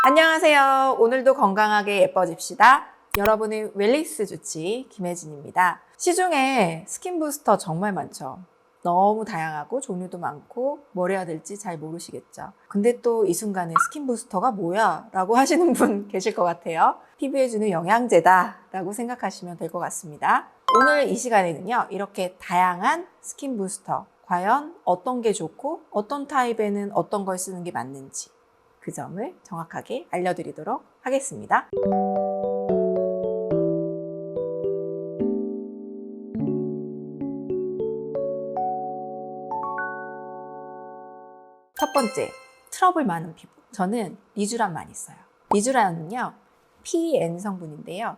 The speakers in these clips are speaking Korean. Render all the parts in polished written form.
안녕하세요. 오늘도 건강하게 예뻐집시다. 여러분의 웰니스 주치 김혜진입니다. 시중에 스킨 부스터 정말 많죠. 너무 다양하고 종류도 많고 뭘 해야 될지 잘 모르시겠죠. 근데 또 이 순간에 스킨 부스터가 뭐야? 라고 하시는 분 계실 것 같아요. 피부에 주는 영양제다 라고 생각하시면 될 것 같습니다. 오늘 이 시간에는요, 이렇게 다양한 스킨 부스터, 과연 어떤 게 좋고 어떤 타입에는 어떤 걸 쓰는 게 맞는지 그 점을 정확하게 알려드리도록 하겠습니다. 첫 번째, 트러블 많은 피부. 저는 리쥬란 많이 써요. 리쥬란은요, PN 성분인데요.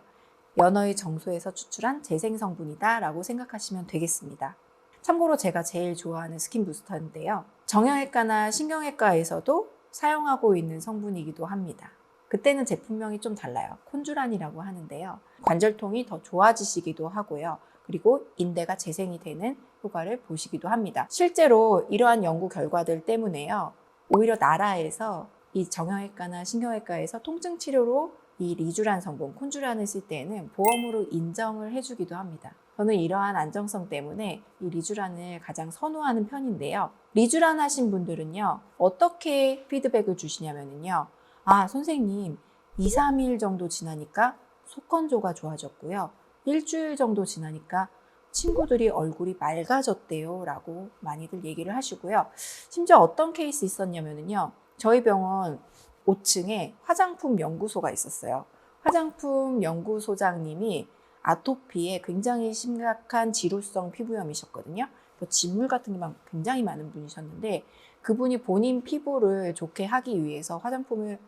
연어의 정소에서 추출한 재생 성분이다 라고 생각하시면 되겠습니다. 참고로 제가 제일 좋아하는 스킨 부스터인데요. 정형외과나 신경외과에서도 사용하고 있는 성분이기도 합니다. 그때는 제품명이 좀 달라요. 콘쥬란이라고 하는데요. 관절통이 더 좋아지시기도 하고요. 그리고 인대가 재생이 되는 효과를 보시기도 합니다. 실제로 이러한 연구 결과들 때문에요. 오히려 나라에서 이 정형외과나 신경외과에서 통증 치료로 이 리쥬란 성분, 콘쥬란을 쓸 때에는 보험으로 인정을 해주기도 합니다. 저는 이러한 안정성 때문에 이 리쥬란을 가장 선호하는 편인데요. 리쥬란 하신 분들은요, 어떻게 피드백을 주시냐면요. 아, 선생님, 2, 3일 정도 지나니까 속건조가 좋아졌고요. 일주일 정도 지나니까 친구들이 얼굴이 맑아졌대요 라고 많이들 얘기를 하시고요. 심지어 어떤 케이스 있었냐면요. 저희 병원 5층에 화장품 연구소가 있었어요. 화장품 연구소장님이 아토피에 굉장히 심각한 지루성 피부염이셨거든요. 진물 같은 게 굉장히 많은 분이셨는데 그분이 본인 피부를 좋게 하기 위해서 화장품을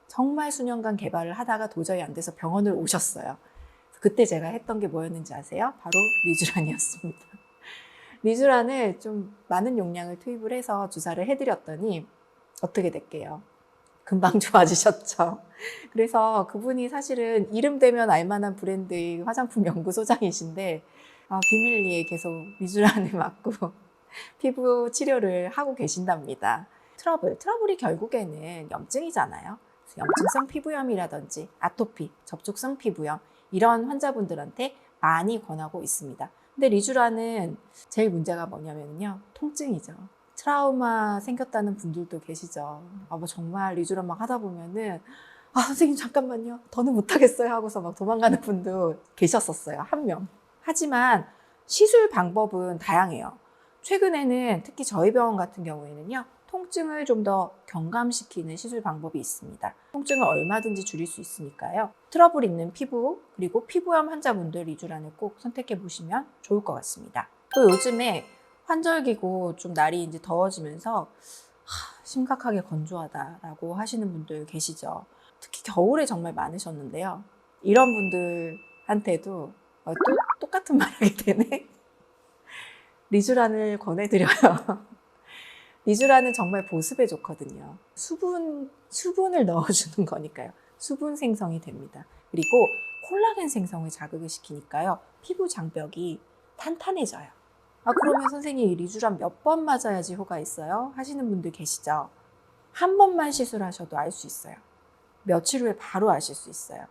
정말 수년간 개발을 하다가 도저히 안 돼서 병원을 오셨어요. 그때 제가 했던 게 뭐였는지 아세요? 바로 리쥬란이었습니다. 리쥬란을 좀 많은 용량을 투입을 해서 주사를 해드렸더니 어떻게 됐게요? 금방 좋아지셨죠. 그래서 그분이 사실은 이름 대면 알만한 브랜드의 화장품 연구소장이신데 비밀리에 계속 리쥬란을 맞고 피부 치료를 하고 계신답니다. 트러블이 결국에는 염증이잖아요. 염증성 피부염이라든지 아토피, 접촉성 피부염 이런 환자분들한테 많이 권하고 있습니다. 근데 리쥬란은 제일 문제가 뭐냐면요. 통증이죠. 트라우마 생겼다는 분들도 계시죠. 뭐 정말 리쥬란 막 하다 보면은 선생님 잠깐만요. 더는 못하겠어요 하고서 막 도망가는 분도 계셨었어요. 한 명. 하지만 시술 방법은 다양해요. 최근에는 특히 저희 병원 같은 경우에는요. 통증을 좀 더 경감시키는 시술 방법이 있습니다. 통증을 얼마든지 줄일 수 있으니까요. 트러블 있는 피부 그리고 피부염 환자분들 리쥬란을 꼭 선택해 보시면 좋을 것 같습니다. 또 요즘에 환절기고 좀 날이 이제 더워지면서 심각하게 건조하다라고 하시는 분들 계시죠. 특히 겨울에 정말 많으셨는데요. 이런 분들한테도 또 똑같은 말 하게 되네. 리쥬란을 권해드려요. 리쥬란은 정말 보습에 좋거든요. 수분을 넣어주는 거니까요. 수분 생성이 됩니다. 그리고 콜라겐 생성을 자극을 시키니까요. 피부 장벽이 탄탄해져요. 그러면 선생님 리쥬란 몇 번 맞아야지 효과 있어요? 하시는 분들 계시죠? 한 번만 시술하셔도 알 수 있어요. 며칠 후에 바로 아실 수 있어요.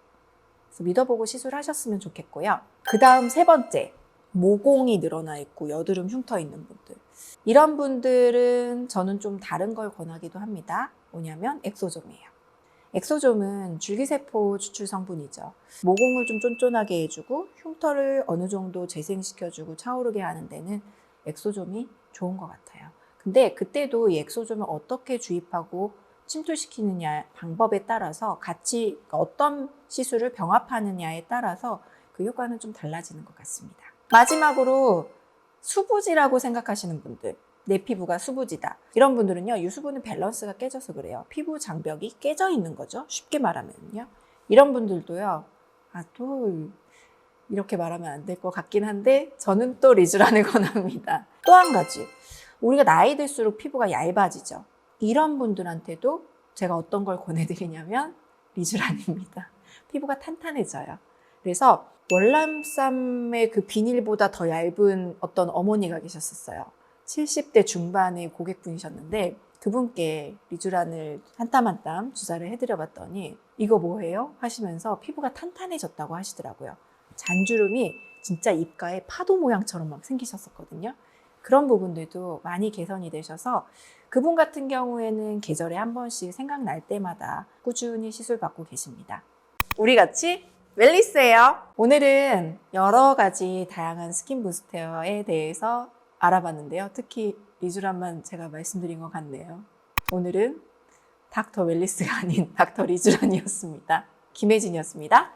그래서 믿어보고 시술하셨으면 좋겠고요. 그 다음 세 번째, 모공이 늘어나 있고 여드름 흉터 있는 분들. 이런 분들은 저는 좀 다른 걸 권하기도 합니다. 뭐냐면 엑소좀이에요. 엑소좀은 줄기세포 추출 성분이죠. 모공을 좀 쫀쫀하게 해주고 흉터를 어느 정도 재생시켜주고 차오르게 하는 데는 엑소좀이 좋은 것 같아요. 근데 그때도 이 엑소좀을 어떻게 주입하고 침투시키느냐 방법에 따라서 같이 어떤 시술을 병합하느냐에 따라서 그 효과는 좀 달라지는 것 같습니다. 마지막으로 수부지라고 생각하시는 분들, 내 피부가 수부지다. 이런 분들은요, 유수분의 밸런스가 깨져서 그래요. 피부 장벽이 깨져 있는 거죠. 쉽게 말하면요. 이런 분들도요, 또 이렇게 말하면 안 될 것 같긴 한데, 저는 또 리쥬란을 권합니다. 또 한 가지, 우리가 나이 들수록 피부가 얇아지죠. 이런 분들한테도 제가 어떤 걸 권해드리냐면, 리쥬란입니다. 피부가 탄탄해져요. 그래서 월남쌈의 그 비닐보다 더 얇은 어떤 어머니가 계셨었어요. 70대 중반의 고객분이셨는데 두 분께 리쥬란을 한 땀 한 땀 주사를 해드려 봤더니 이거 뭐예요? 하시면서 피부가 탄탄해졌다고 하시더라고요. 잔주름이 진짜 입가에 파도 모양처럼 막 생기셨었거든요. 그런 부분들도 많이 개선이 되셔서 그분 같은 경우에는 계절에 한 번씩 생각날 때마다 꾸준히 시술 받고 계십니다. 우리 같이 웰리스예요. 오늘은 여러 가지 다양한 스킨 부스터에 대해서 알아봤는데요. 특히 리쥬란만 제가 말씀드린 것 같네요. 오늘은 닥터 웰리스가 아닌 닥터 리쥬란이었습니다. 김혜진이었습니다.